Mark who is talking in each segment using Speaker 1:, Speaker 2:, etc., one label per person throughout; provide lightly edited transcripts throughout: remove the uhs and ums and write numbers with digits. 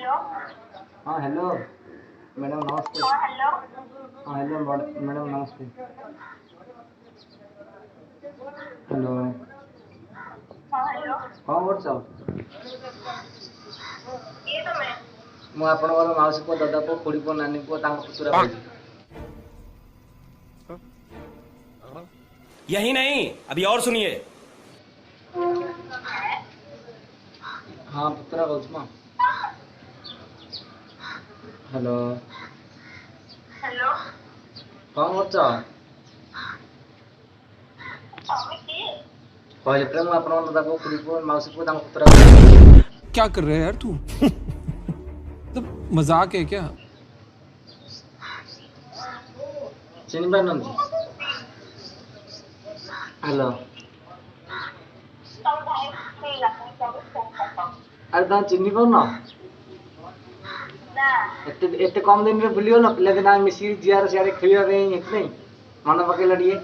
Speaker 1: Hello.
Speaker 2: हाँ hello madam नमस्ते।
Speaker 1: हाँ हेलो।
Speaker 2: हाँ हेलो मैडम नमस्ते। हेलो
Speaker 1: हाँ हेलो।
Speaker 2: कौन କରୁଛ?
Speaker 1: ये तो मैं।
Speaker 2: ମୁଁ ଆପଣଙ୍କର ମାଉସୀ ପୁଅ ଦାଦା ପୁଅ ଖୁଡ଼ି ପୁଅ ନାନୀ ପୁଅ ତାଙ୍କ ପୁତୁରା କହୁଛି।
Speaker 3: यही नहीं, अभी और सुनिए।
Speaker 2: ହଁ ପୁତୁରା କହୁଛି ମ। Hello
Speaker 1: hello.
Speaker 2: କଣ କରୁଛ?
Speaker 1: तमे किए?
Speaker 2: କହିଲି ପରା ମୁଁ ଆପଣଙ୍କ ଦାଦା ପୁଅ ଖୁଡ଼ି ପୁଅ ମାଉସୀ ପୁଅ ତାଙ୍କ ପୁତୁରା କହୁଛି।
Speaker 4: क्या कर रहे हैं यार तू? मतलब मजाक है क्या?
Speaker 2: ଚିହ୍ନି ପାରୁନାହାନ୍ତି? हेलो
Speaker 1: तब भाई नहीं लगता है तब फोन करता हूँ।
Speaker 2: ଆରେ ତମେ ଚିହ୍ନି ପାରୁନ?
Speaker 1: ना।
Speaker 2: ଏତେ ଏତେ କମ ଦିନରେ ଭୁଲିଗଲ ପିଲାଦିନ ଆମେ ମିଶିକି ଯିଆର ସିଆଡ଼େ ଖେଳିବା ପାଇଁ ଏଥିପାଇଁ ମନେ ପକେଇଲ ଟିକେ।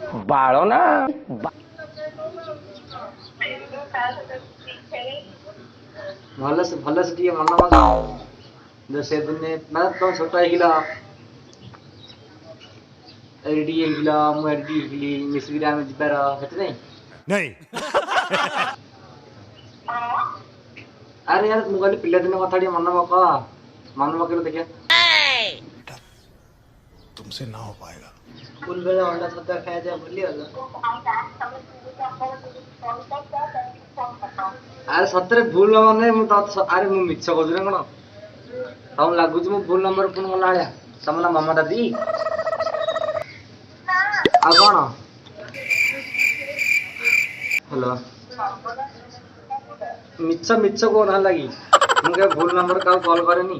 Speaker 1: फिर तो साथ साथ सीखे।
Speaker 2: ଭଲସେ ଟିକେ ମନେ ପକାଅ ଯୋଉ ସେଦିନେ ମାନେ ତମେ ଛୋଟ ହେଇଥିଲ ଏଇଠି ହେଇଥିଲ ମୁଁ ଏଠି ହେଇଥିଲି ମିଶିକିରି ଆମେ ଯିବାର ସେଥିପାଇଁ।
Speaker 3: नहीं।
Speaker 1: हाँ।
Speaker 2: ଆରେ ୟାର ମୁଁ କହିଲି ପିଲାଦିନ କଥା ଟିକେ ମନେ ପକାଅ ମନେ ପକେଇଲେ ଦେଖିବା।
Speaker 3: तुमसे ना हो पाएगा।
Speaker 2: ସ୍କୁଲ ବେଳେ ଅଣ୍ଡା ଛତୁଆ ଖାଇବା ଭୁଲିଗଲ?
Speaker 1: तो भाई डांस तब तुझे क्या कर तुझे कॉल करता है तभी फोन करता हूँ।
Speaker 2: ଆରେ ସତରେ ଭୁଲ ନମ୍ବର ନାହିଁ ମୁଁ ଆରେ ମୁଁ ମିଛ କହୁଛି ନା କଣ? ତମକୁ ଲାଗୁଛି ମୁଁ ଭୁଲ ନମ୍ବର ଫୋନ କଲା ଭଳିଆ? ତମ ନା ମମତା ଦି?
Speaker 1: ना।
Speaker 2: ଆଉ କଣ? ହ୍ୟାଲୋ ମିଛ ମିଛ କହୁନ ହେଲା କି? ମୁଁ କେବେ ଭୁଲ ନମ୍ବର କାହାକୁ କଲ୍ କରେନି।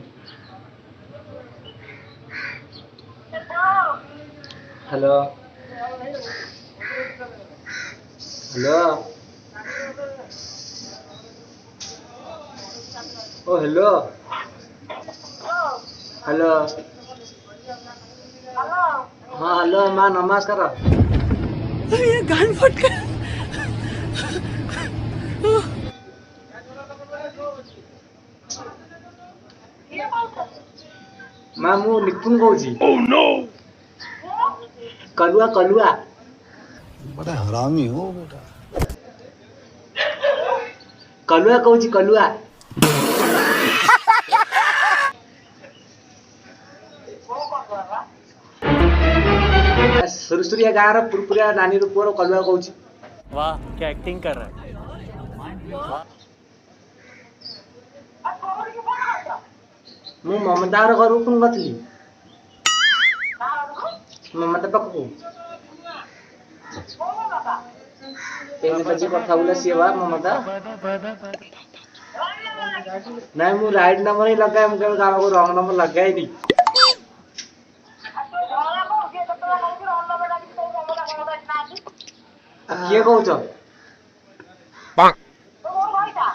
Speaker 2: ହ୍ୟାଲୋ ହ୍ୟାଲୋ ଓ ହ୍ୟାଲୋ ହ୍ୟାଲୋ
Speaker 1: हेलो।
Speaker 2: ହଁ ହ୍ୟାଲୋ ମା ନମସ୍କାର।
Speaker 4: ये गान फट गया।
Speaker 1: ये कौन सा?
Speaker 2: ମା ମୁଁ ନିପୁନ କହୁଛି।
Speaker 1: वो?
Speaker 2: କଲୁଆ କଲୁଆ
Speaker 3: बड़ा हरामी हो बेटा।
Speaker 1: वो?
Speaker 2: କଲୁଆ କହୁଛି କଲୁଆ।
Speaker 1: वो कौन बोला?
Speaker 2: ସୁରୁସୁରିଆ ଗାଁର ପୁରପୁରିଆ ନାନୀର ପୁଅର କଲୁଆ କହୁଛି।
Speaker 5: वाह क्या एक्टिंग कर रहा है।
Speaker 1: अब कौन की फोन करता?
Speaker 2: ମୁଁ ମମତାର ଘରକୁ ଫୋନ କରିଥିଲି।
Speaker 1: ना वो?
Speaker 2: ମମତା ପାଖକୁ
Speaker 1: वो बाबा।
Speaker 2: ଏମିତି ଯିଏ କଥା ବୋଲେ ସିଏ ବା ମମତା।
Speaker 1: राम नाम लगी।
Speaker 2: ନାଇଁ ମୁଁ ରାଇଟ୍ ନମ୍ବର ହିଁ ଲଗାଏ ମୁଁ କେବେ କାହାକୁ ରଙ୍ଗ ନମ୍ବର ଲଗାଏନି।
Speaker 1: अब तो रोना को ये तो रोना को रोना बेटा की तो रोना को बैठना है।
Speaker 2: କିଏ କହୁଛ?
Speaker 1: तो वो भाई था।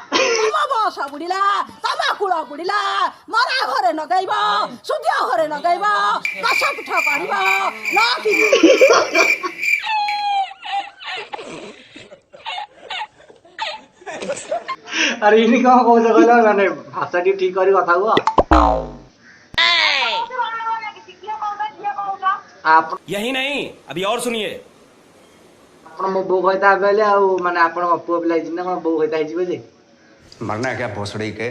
Speaker 6: ତମ ବସ ବୁଡ଼ିଲା ତମ କୂଳ ବୁଡ଼ିଲା ମରା ଘରେ ନଗାଇବ ସୁଧିଆ ଘରେ ନଗାଇବ ଦଶ ପିଠ କରିବ
Speaker 2: ଆରେ ଇନି କଣ କହୁଛ କହିଲ ମାନେ ଭାଷା ଟିକେ ଠିକ କରି କଥା ହୁଅ।
Speaker 1: कौन से रोना को लगी थी? ये कौन सा? ये कौन सा?
Speaker 2: ଆପଣ
Speaker 3: यही नहीं, अभी और सुनिए।
Speaker 2: ଆପଣ ମୋ ବୋଉ କହିता କହିଲେ ଆଉ ମାନେ ଆପଣଙ୍କ ପୁଅ ପିଲା ହେଇଛି ନା କଣ ବୋଉ କହିତା ହେଇଯିବେ ଯେ?
Speaker 7: मरना है क्या भोसड़ी के?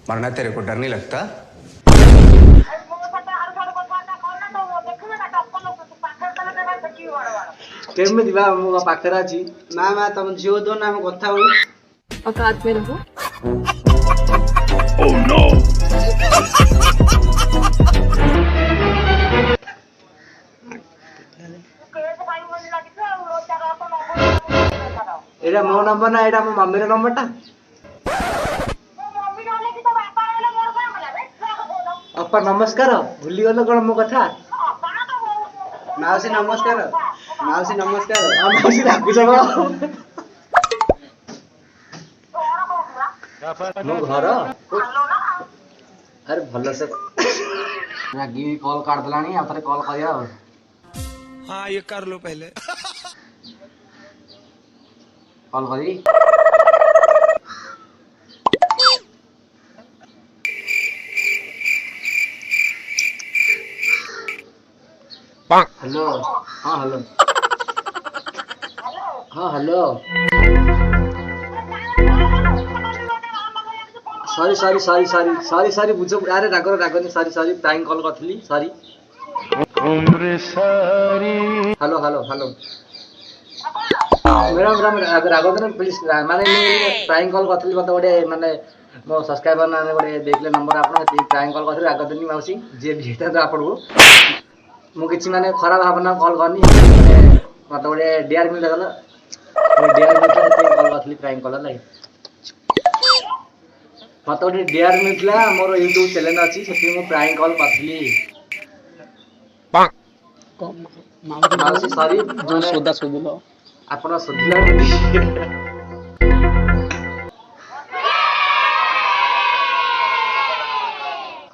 Speaker 7: मरना तेरे को डर नहीं लगता?
Speaker 1: अरे वो सता हर घर को था कौन ना तो वो देखो ना टप्पल को तो पाखर तले देगा देखी वाला वाला।
Speaker 2: କେମିତି ବା ମୁଁ ପାଖରେ ଅଛି। ମା ମା ତମ ଝିଅ ଦୋ ନା ଆମେ କଥା ହଉ।
Speaker 8: औकात में रहो।
Speaker 1: केस भाई मुझे लगी थी और वो जगह को नंबर
Speaker 2: ଏଇଟା ମୋ ନମ୍ବର ନା ଏଇଟା ମୋ ମମିର ନମ୍ବରଟା।
Speaker 1: वो मम्मी डाले की तो बापा वाला मोर का मिला बे क्या को बोलो
Speaker 2: ଅପା ନମସ୍କାର ଭୁଲିଗଲ କଣ ମୋ କଥା?
Speaker 1: बापा तो वो
Speaker 2: ମାଉସୀ ନମସ୍କାର ମାଉସୀ ନମସ୍କାର। ମାଉସୀ ରାଗୁଛ କଣ?
Speaker 1: और को बोला
Speaker 2: ମୋ ଘର
Speaker 1: हेलो ना
Speaker 2: ଆରେ ଭଲସେ ରାଗି କଲ୍ କାଟିଦେଲାଣି ଆଉ ଥରେ କଲ୍ କରିବା ଆଉ।
Speaker 3: हाँ ये कर लो पहले।
Speaker 2: କଲ୍ କରି हेलो हाँ हेलो हाँ hello sorry sorry sorry sorry sorry sorry बुझ अरे रागनी सॉरी सॉरी प्राइंग कॉल करथली sorry hello hello hello madam Ragini please माने प्राइंग कॉल करथली मते गोटे माने मो सब्सक्राइबर माने गोटे देखले नंबर आपन प्राइंग कॉल करथली रागनी माउसी जे भेटा तो आपन को मु किछि माने खराब भावना कॉल करनी मते गोटे डियर मिल गला डियर मिल कॉल करथली प्राइंग कॉल लाई मत गोटे डियर मिलता मोर यूट्यूब चैनल अच्छी से प्राइंग कॉल करथली माउसी सॉरी जो सोदा सोदिलो आपण सोदिला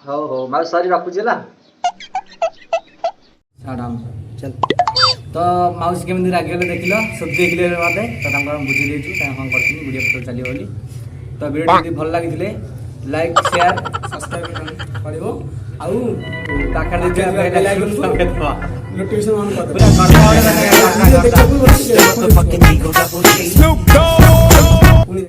Speaker 2: हो हो माउसी सॉरी रखुजिला चल तो माउसी केମିତି रागिले देखिलो सब देखिले मते तो तांकर बुझी देछु तां हम करथिनी वीडियो पत्र चली होली तो वीडियो यदि भल लागिथिले लाइक शेयर सब्सक्राइब करिवो आउ पाखर दे बेल आइकन दबावा नोटिफिकेशन ऑन कर दो पूरा